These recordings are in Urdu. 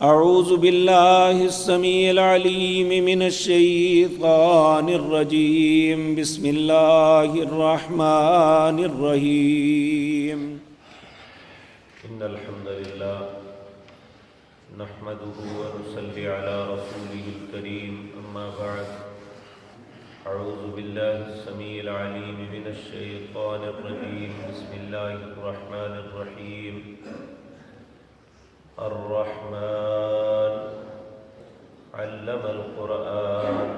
أعوذ بالله السميع العليم من الشيطان الرجيم. بسم الله الرحمن الرحيم. إن الحمد لله نحمده ونصلي على رسوله الكريم. أما بعد، أعوذ بالله السميع العليم من الشيطان الرجيم. بسم الله الرحمن الرحيم. الرحمن علم القرآن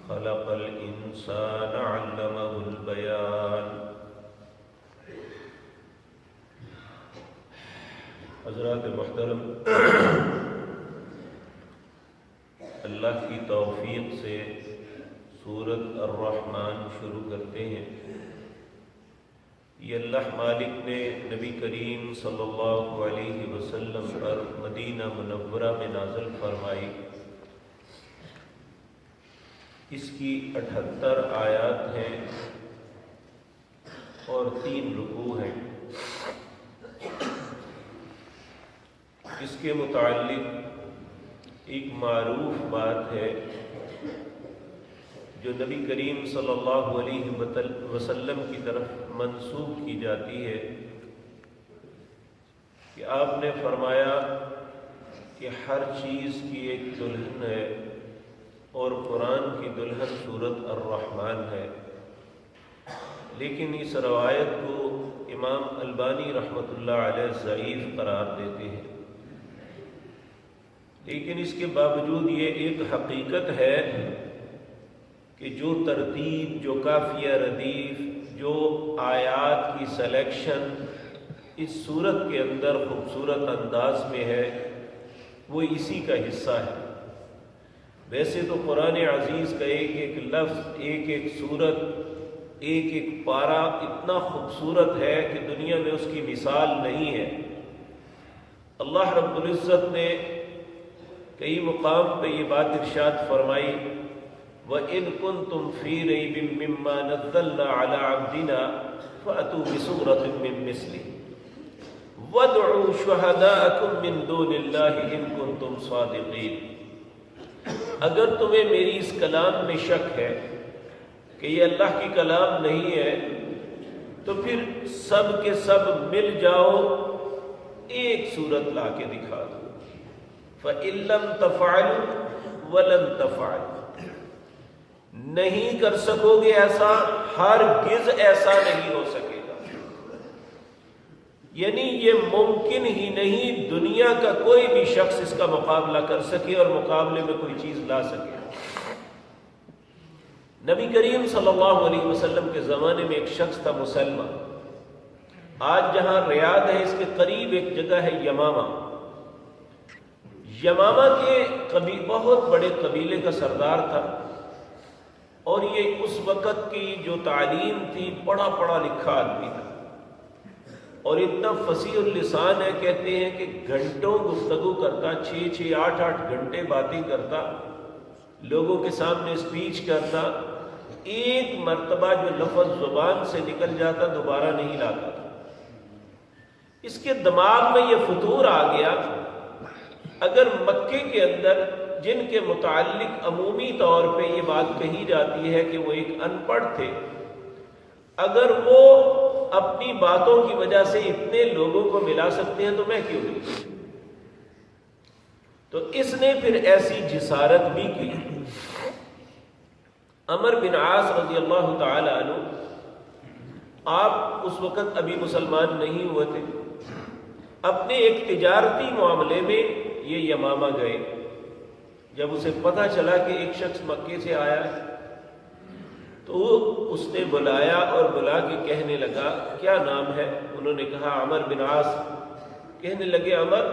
خلق الإنسان علمه البيان. حضرات محترم، اللہ کی توفیق سے سورۃ الرحمن شروع کرتے ہیں. یہ اللہ مالک نے نبی کریم صلی اللہ علیہ وسلم پر مدینہ منورہ میں نازل فرمائی. اس کی 78 آیات ہیں اور 3 رکوع ہیں. اس کے متعلق ایک معروف بات ہے جو نبی کریم صلی اللہ علیہ وسلم کی طرف منسوب کی جاتی ہے کہ آپ نے فرمایا کہ ہر چیز کی ایک دلہن ہے اور قرآن کی دلہن سورۃ الرحمن ہے. لیکن اس روایت کو امام البانی رحمۃ اللہ علیہ ضعیف قرار دیتے ہیں. لیکن اس کے باوجود یہ ایک حقیقت ہے کہ جو ترتیب، جو قافیہ ردیف، جو آیات کی سلیکشن اس صورت کے اندر خوبصورت انداز میں ہے وہ اسی کا حصہ ہے. ویسے تو قرآن عزیز کا ایک ایک لفظ، ایک ایک صورت، ایک ایک پارہ اتنا خوبصورت ہے کہ دنیا میں اس کی مثال نہیں ہے. اللہ رب العزت نے کئی مقام پہ یہ بات ارشاد فرمائی، وَإِن كُنتُمْ فِي رَيْبٍ مِّمَّا نَزَّلْنَا عَلَىٰ عَبْدِنَا فَأْتُوا بِسُورَةٍ مِّن مِّثْلِهِ وَادْعُوا شُهَدَاءَكُم مِّن دُونِ اللَّهِ إِن كُنتُمْ صَادِقِينَ. اگر تمہیں میری اس کلام میں شک ہے کہ یہ اللہ کی کلام نہیں ہے تو پھر سب کے سب مل جاؤ، ایک صورت لا کے دکھا دو. فَإِن لَّمْ تَفْعَلُوا وَلَن تَفْعَلُوا. نہیں کر سکو گے ایسا، ہرگز ایسا نہیں ہو سکے گا. یعنی یہ ممکن ہی نہیں دنیا کا کوئی بھی شخص اس کا مقابلہ کر سکے اور مقابلے میں کوئی چیز لا سکے. نبی کریم صلی اللہ علیہ وسلم کے زمانے میں ایک شخص تھا مسلمہ. آج جہاں ریاض ہے اس کے قریب ایک جگہ ہے یمامہ. یمامہ کے بہت بڑے قبیلے کا سردار تھا اور یہ اس وقت کی جو تعلیم تھی، پڑھا پڑھا لکھا آدمی تھا اور اتنا فصیح اللسان ہے، کہتے ہیں کہ گھنٹوں گفتگو کرتا، 6 8 گھنٹے باتیں کرتا، لوگوں کے سامنے اسپیچ کرتا. ایک مرتبہ جو لفظ زبان سے نکل جاتا دوبارہ نہیں لاتا تھا. اس کے دماغ میں یہ فطور آ گیا، اگر مکے کے اندر جن کے متعلق عمومی طور پہ یہ بات کہی جاتی ہے کہ وہ ایک ان پڑھ تھے، اگر وہ اپنی باتوں کی وجہ سے اتنے لوگوں کو ملا سکتے ہیں تو میں کیوں نہیں. تو اس نے پھر ایسی جسارت بھی کی. عمر بن عاص رضی اللہ تعالی عنہ، آپ اس وقت ابھی مسلمان نہیں ہوئے تھے، اپنے ایک تجارتی معاملے میں یہ یمامہ گئے. جب اسے پتہ چلا کہ ایک شخص مکے سے آیا ہے تو اس نے بلایا اور بلا کے کہنے لگا کیا نام ہے؟ انہوں نے کہا عمر بن عاص. کہنے لگے عمر،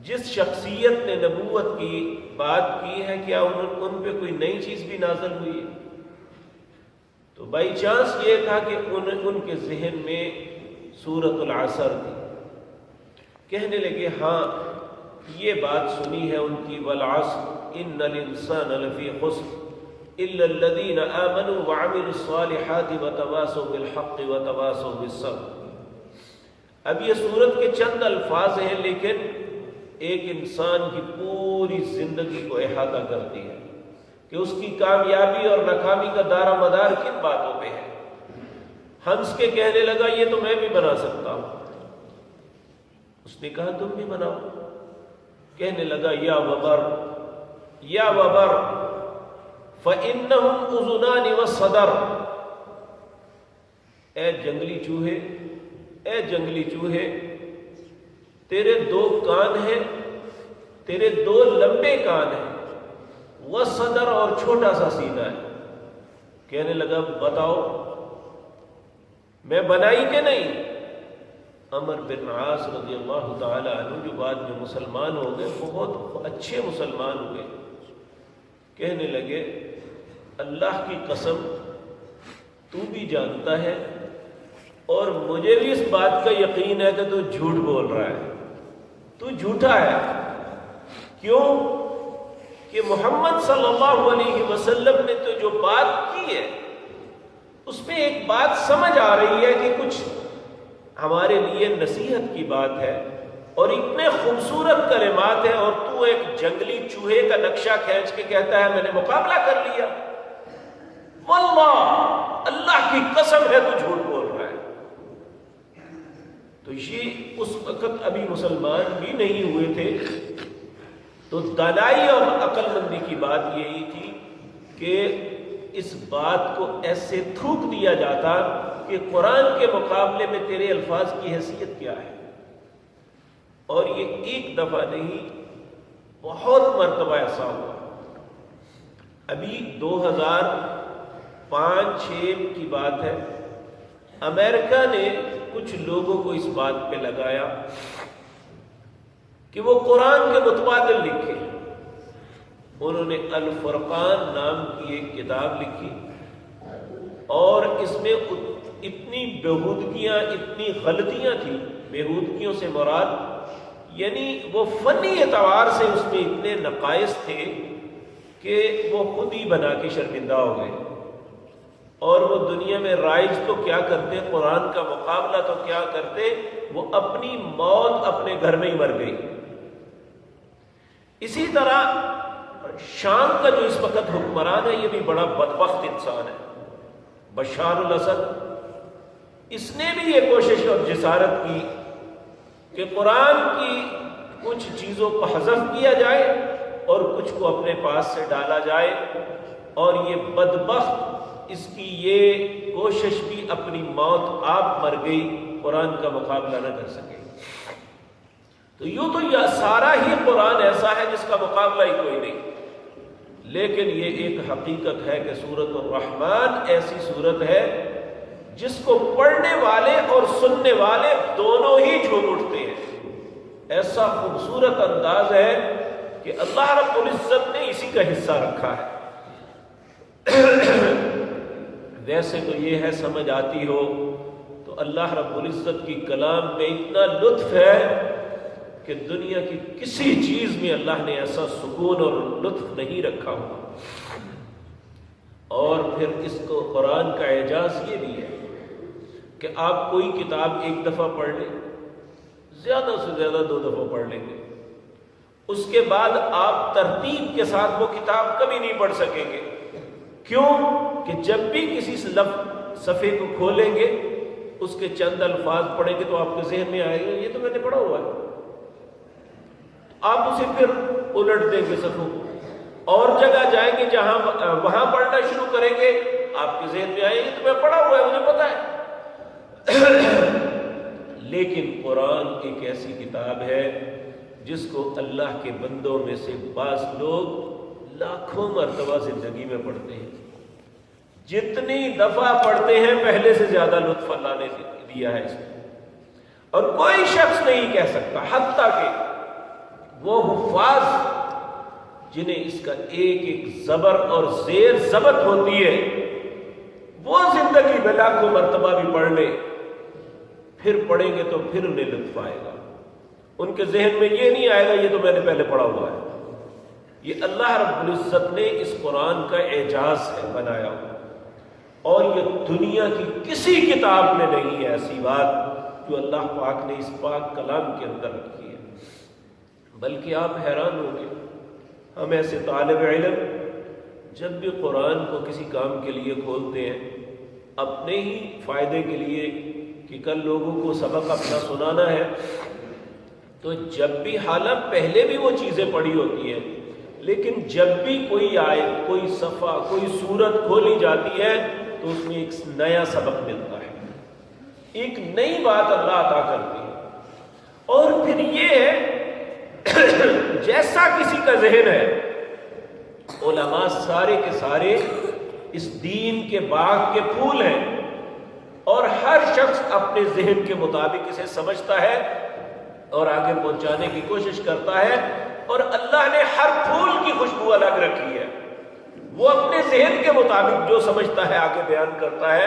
جس شخصیت نے نبوت کی بات کی ہے کیا ان پہ کوئی نئی چیز بھی نازل ہوئی ہے؟ تو بائی چانس یہ تھا کہ ان کے ذہن میں سورۃ العصر تھی. کہنے لگے ہاں یہ بات سنی ہے ان کی، والعصر ان الانسان لفی خسر الا الذین آمنوا وعملوا الصالحات وتواصوا بالحق وتواصوا بالصبر. اب یہ سورت کے چند الفاظ ہیں لیکن ایک انسان کی پوری زندگی کو احاطہ کرتی ہے کہ اس کی کامیابی اور ناکامی کا دار مدار کن باتوں پہ ہے۔ ہنس کے کہنے لگا یہ تو میں بھی بنا سکتا ہوں۔ اس نے کہا تم بھی بناؤ۔ کہنے لگا یا وبر یا وبر فإنهم أذنان والصدر، اے جنگلی چوہے، اے جنگلی چوہے، تیرے دو کان ہیں، تیرے دو لمبے کان ہیں، والصدر اور چھوٹا سا سینہ ہے۔ کہنے لگا بتاؤ میں بنائی کہ نہیں؟ عمر بن عاص رضی اللہ تعالی عنہ جو بعد میں مسلمان ہو گئے، بہت اچھے مسلمان ہوئے، کہنے لگے اللہ کی قسم تو بھی جانتا ہے اور مجھے بھی اس بات کا یقین ہے کہ تو جھوٹ بول رہا ہے، تو جھوٹا ہے۔ کیوں؟ کہ محمد صلی اللہ علیہ وسلم نے تو جو بات کی ہے اس میں ایک بات سمجھ آ رہی ہے کہ کچھ ہمارے لیے نصیحت کی بات ہے اور اتنے خوبصورت کلمات ہیں، اور تو ایک جنگلی چوہے کا نقشہ کھینچ کے کہتا ہے میں نے مقابلہ کر لیا۔ واللہ اللہ کی قسم ہے تو جھوٹ بول رہا ہے۔ تو یہ اس وقت ابھی مسلمان بھی نہیں ہوئے تھے، تو دانائی اور عقل مندی کی بات یہی تھی کہ اس بات کو ایسے تھوک دیا جاتا کہ قرآن کے مقابلے میں تیرے الفاظ کی حیثیت کیا ہے۔ اور یہ ایک دفعہ نہیں، بہت مرتبہ ایسا ہوا۔ ابھی 2005-06 کی بات ہے، امریکہ نے کچھ لوگوں کو اس بات پہ لگایا کہ وہ قرآن کے متبادل لکھے۔ انہوں نے الفرقان نام کی ایک کتاب لکھی اور اس میں اتنی بےہودگیاں، اتنی غلطیاں تھیں، بےہودگیوں سے مراد یعنی وہ فنی اعتبار سے اس میں اتنے نقائص تھے کہ وہ خود ہی بنا کے شرمندہ ہو گئے۔ اور وہ دنیا میں رائج تو کیا کرتے، قرآن کا مقابلہ تو کیا کرتے، وہ اپنی موت اپنے گھر میں ہی مر گئی۔ اسی طرح شام کا جو اس وقت حکمران ہے یہ بھی بڑا بدبخت انسان ہے، بشار الاسد۔ اس نے بھی یہ کوشش اور جسارت کی کہ قرآن کی کچھ چیزوں کو حذف کیا جائے اور کچھ کو اپنے پاس سے ڈالا جائے، اور یہ بدبخت اس کی یہ کوشش بھی اپنی موت آپ مر گئی، قرآن کا مقابلہ نہ کر سکے۔ تو یوں تو یہ سارا ہی قرآن ایسا ہے جس کا مقابلہ ہی کوئی نہیں، لیکن یہ ایک حقیقت ہے کہ سورۃ الرحمن ایسی سورت ہے جس کو پڑھنے والے اور سننے والے دونوں ہی جھوم اٹھتے ہیں۔ ایسا خوبصورت انداز ہے کہ اللہ رب العزت نے اسی کا حصہ رکھا ہے۔ ویسے تو یہ ہے سمجھ آتی ہو تو اللہ رب العزت کی کلام میں اتنا لطف ہے کہ دنیا کی کسی چیز میں اللہ نے ایسا سکون اور لطف نہیں رکھا ہوا۔ اور پھر اس کو قرآن کا اعجاز یہ بھی ہے کہ آپ کوئی کتاب ایک دفعہ پڑھ لیں، زیادہ سے زیادہ 2 دفعہ پڑھ لیں گے، اس کے بعد آپ ترتیب کے ساتھ وہ کتاب کبھی نہیں پڑھ سکیں گے۔ کیوں؟ کہ جب بھی کسی صفحے کو کھولیں گے، اس کے چند الفاظ پڑھیں گے تو آپ کے ذہن میں آئے گا یہ تو میں نے پڑھا ہوا ہے، آپ اسے پھر الٹ دیں گے صفحوں کو، اور جگہ جائیں گے جہاں وہاں پڑھنا شروع کریں گے، آپ کے ذہن میں آئے گا یہ تو میں پڑھا ہوا ہے، مجھے پتا ہے۔ لیکن قرآن ایک ایسی کتاب ہے جس کو اللہ کے بندوں میں سے بعض لوگ لاکھوں مرتبہ زندگی میں پڑھتے ہیں، جتنی دفعہ پڑھتے ہیں پہلے سے زیادہ لطف اللہ نے دیا ہے اس کو، اور کوئی شخص نہیں کہہ سکتا، حتیٰ کہ وہ حفاظ جنہیں اس کا ایک ایک زبر اور زیر ضبط ہوتی ہے، وہ زندگی میں لاکھوں مرتبہ بھی پڑھ لیں، پھر پڑھیں گے تو پھر انہیں لطف آئے گا، ان کے ذہن میں یہ نہیں آئے گا یہ تو میں نے پہلے پڑھا ہوا ہے۔ یہ اللہ رب العزت نے اس قرآن کا اعجاز ہے بنایا ہوا، اور یہ دنیا کی کسی کتاب میں نہیں ہے ایسی بات جو اللہ پاک نے اس پاک کلام کے اندر رکھی ہے۔ بلکہ آپ حیران ہوں گے، ہم ایسے طالب علم جب بھی قرآن کو کسی کام کے لیے کھولتے ہیں، اپنے ہی فائدے کے لیے کہ کل لوگوں کو سبق اپنا سنانا ہے، تو جب بھی حالانکہ پہلے بھی وہ چیزیں پڑھی ہوتی ہیں، لیکن جب بھی کوئی آیت، کوئی صفحہ، کوئی سورت کھولی جاتی ہے تو اس میں ایک نیا سبق ملتا ہے، ایک نئی بات اللہ عطا کرتی ہے۔ اور پھر یہ ہے جیسا کسی کا ذہن ہے، علماء سارے کے سارے اس دین کے باغ کے پھول ہیں، اور ہر شخص اپنے ذہن کے مطابق اسے سمجھتا ہے اور آگے پہنچانے کی کوشش کرتا ہے، اور اللہ نے ہر پھول کی خوشبو الگ رکھی ہے، وہ اپنے ذہن کے مطابق جو سمجھتا ہے آگے بیان کرتا ہے۔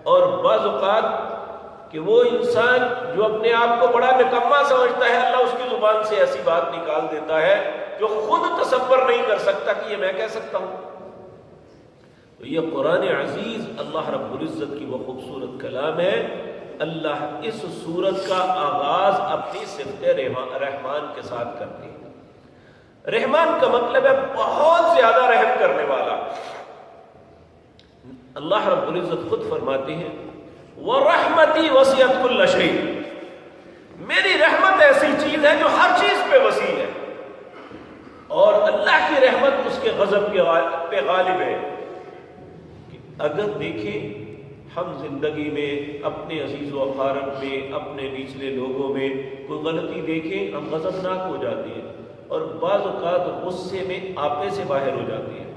اور بعض اوقات کہ وہ انسان جو اپنے آپ کو بڑا نکما سمجھتا ہے، اللہ اس کی زبان سے ایسی بات نکال دیتا ہے جو خود تصور نہیں کر سکتا کہ یہ میں کہہ سکتا ہوں۔ تو یہ قرآن عزیز اللہ رب العزت کی وہ خوبصورت کلام ہے۔ اللہ اس سورت کا آغاز اپنی صفت رحمان کے ساتھ کرتے ہیں۔ رحمان کا مطلب ہے بہت زیادہ رحم کرنے والا۔ اللہ رب العزت خود فرماتے ہیں وَرَحْمَتِي وَسِعَتْ كُلَّ شَيْءٍ، میری رحمت ایسی چیز ہے جو ہر چیز پہ وسیع ہے، اور اللہ کی رحمت اس کے غضب پہ غالب ہے۔ اگر دیکھیں ہم زندگی میں اپنے عزیز و اقارب میں، اپنے نچلے لوگوں میں کوئی غلطی دیکھیں، ہم غضبناک ہو جاتے ہیں اور بعض اوقات غصے میں آپے سے باہر ہو جاتے ہیں،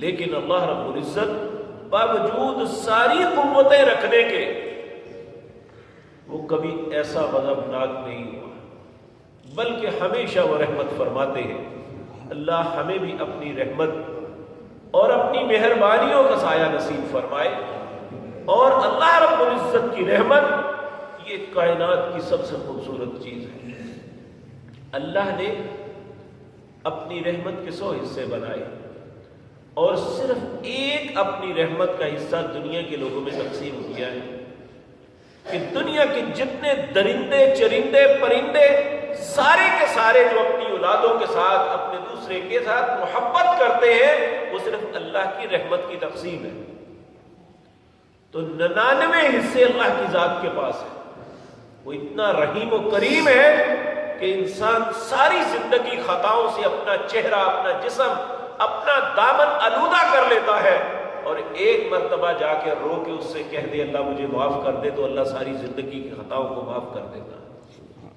لیکن اللہ رب العزت باوجود ساری قوتیں رکھنے کے وہ کبھی ایسا غضبناک نہیں ہوا، بلکہ ہمیشہ وہ رحمت فرماتے ہیں۔ اللہ ہمیں بھی اپنی رحمت اور اپنی مہربانیوں کا سایہ نصیب فرمائے، اور اللہ رب العزت کی رحمت یہ کائنات کی سب سے خوبصورت چیز ہے۔ اللہ نے اپنی رحمت کے 100 حصے بنائے، اور صرف ایک اپنی رحمت کا حصہ دنیا کے لوگوں میں تقسیم کیا ہے کہ دنیا کے جتنے درندے، چرندے، پرندے، سارے کے سارے جو اپنی اولادوں کے ساتھ، اپنے دوسرے کے ساتھ محبت کرتے ہیں، وہ صرف اللہ کی رحمت کی تقسیم ہے۔ تو 99 حصے اللہ کی ذات کے پاس ہے۔ وہ اتنا رحیم و کریم ہے کہ انسان ساری زندگی خطاؤں سے اپنا چہرہ، اپنا جسم، اپنا دامن آلودہ کر لیتا ہے، اور ایک مرتبہ جا کے رو کے اس سے کہہ دے اللہ مجھے معاف کر دے، تو اللہ ساری زندگی کی خطاؤں کو معاف کر دیتا ہے۔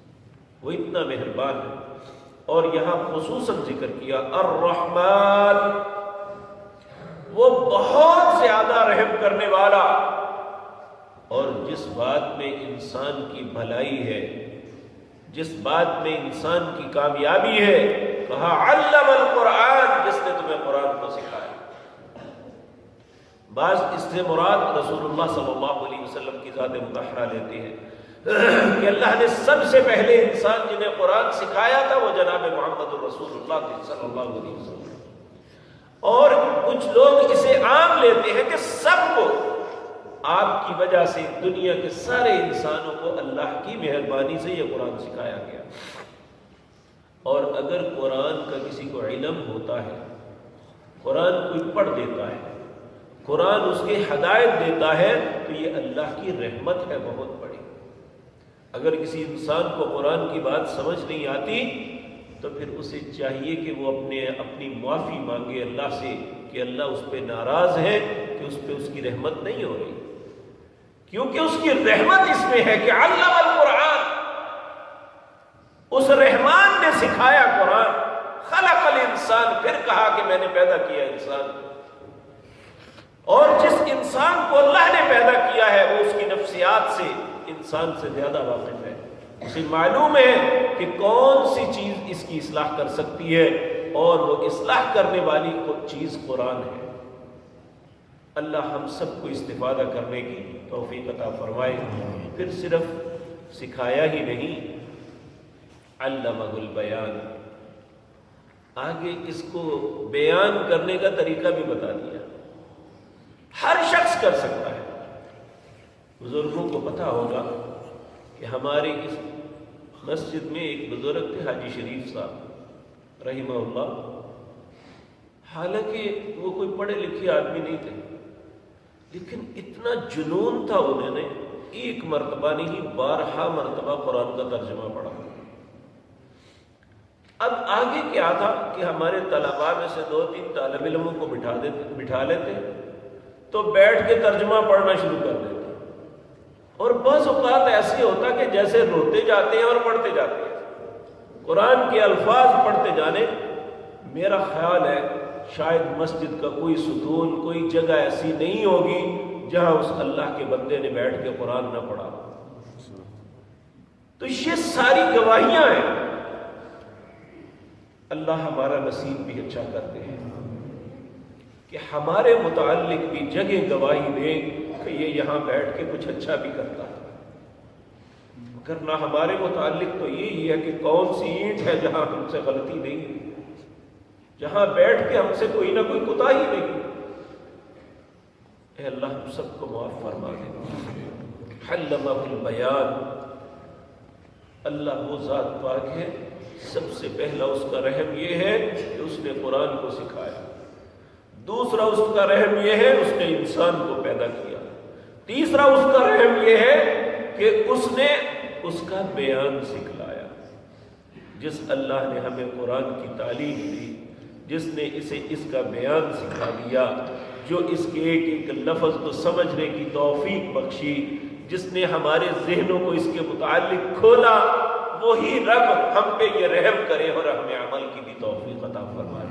وہ اتنا مہربان ہے۔ اور یہاں خصوصاً ذکر کیا الرحمن، وہ بہت زیادہ رحم کرنے والا، اور جس بات میں انسان کی بھلائی ہے، جس بات میں انسان کی کامیابی ہے، کہا علم القرآن، جس نے تمہیں قرآن کو سکھایا۔ بعض اس سے مراد رسول اللہ صلی اللہ علیہ وسلم کی ذات مطہرہ لیتے ہیں کہ اللہ نے سب سے پہلے انسان جنہیں قرآن سکھایا تھا وہ جناب محمد رسول اللہ صلی اللہ علیہ وسلم۔ اور کچھ لوگ اسے عام لیتے ہیں کہ سب کو، آپ کی وجہ سے دنیا کے سارے انسانوں کو اللہ کی مہربانی سے یہ قرآن سکھایا گیا۔ اور اگر قرآن کا کسی کو علم ہوتا ہے، قرآن کوئی پڑھ دیتا ہے، قرآن اس کی ہدایت دیتا ہے، تو یہ اللہ کی رحمت ہے بہت بڑی۔ اگر کسی انسان کو قرآن کی بات سمجھ نہیں آتی تو پھر اسے چاہیے کہ وہ اپنی معافی مانگے اللہ سے کہ اللہ اس پہ ناراض ہے کہ اس پہ اس کی رحمت نہیں ہو رہی، کیونکہ اس کی رحمت اس میں ہے کہ علم القرآن، اس رحمان نے سکھایا قرآن، خلق الانسان، پھر کہا کہ میں نے پیدا کیا انسان، اور جس انسان کو اللہ نے پیدا کیا ہے وہ اس کی نفسیات سے انسان سے زیادہ واقف ہے، اسے معلوم ہے کہ کون سی چیز اس کی اصلاح کر سکتی ہے، اور وہ اصلاح کرنے والی چیز قرآن ہے۔ اللہ ہم سب کو استفادہ کرنے کی توفیق عطا فرمائے۔ پھر صرف سکھایا ہی نہیں، علمہ البیان، آگے اس کو بیان کرنے کا طریقہ بھی بتا دیا، ہر شخص کر سکتا ہے۔ بزرگوں کو پتہ ہوگا کہ ہمارے اس مسجد میں ایک بزرگ تھے حاجی شریف صاحب رحمہ اللہ، حالانکہ وہ کوئی پڑھے لکھے آدمی نہیں تھے، لیکن اتنا جنون تھا انہوں نے ایک مرتبہ نہیں 12 مرتبہ قرآن کا ترجمہ پڑھا۔ اب آگے کیا تھا کہ ہمارے طلباء میں سے 2-3 طالب علموں کو بٹھا لیتے تو بیٹھ کے ترجمہ پڑھنا شروع کر دیتے، اور بعض اوقات ایسے ہوتا کہ جیسے روتے جاتے ہیں اور پڑھتے جاتے ہیں، قرآن کے الفاظ پڑھتے جانے۔ میرا خیال ہے شاید مسجد کا کوئی ستون، کوئی جگہ ایسی نہیں ہوگی جہاں اس اللہ کے بندے نے بیٹھ کے قرآن نہ پڑھا۔ تو یہ ساری گواہیاں ہیں، اللہ ہمارا نصیب بھی اچھا کرتے ہیں کہ ہمارے متعلق بھی جگہ گواہی دیں کہ یہ یہاں بیٹھ کے کچھ اچھا بھی کرتا ہے، ورنہ ہمارے متعلق تو یہی ہے کہ کون سی اینٹ ہے جہاں ہم سے غلطی نہیں ہے، جہاں بیٹھ کے ہم سے کوئی نہ کوئی کوتاہی نہیں۔ اے اللہ ہم سب کو معاف فرما دے۔ حلمہ البیان، اللہ وہ ذات پاک ہے، سب سے پہلا اس کا رحم یہ ہے کہ اس نے قرآن کو سکھایا، دوسرا اس کا رحم یہ ہے اس نے انسان کو پیدا کیا، تیسرا اس کا رحم یہ ہے کہ اس نے اس کا بیان سکھلایا۔ جس اللہ نے ہمیں قرآن کی تعلیم دی، جس نے اسے اس کا بیان سکھا دیا، جو اس کے ایک ایک لفظ کو سمجھنے کی توفیق بخشی، جس نے ہمارے ذہنوں کو اس کے متعلق کھولا، وہی رب ہم پہ یہ رحم کرے اور ہمیں عمل کی بھی توفیق عطا فرمائے۔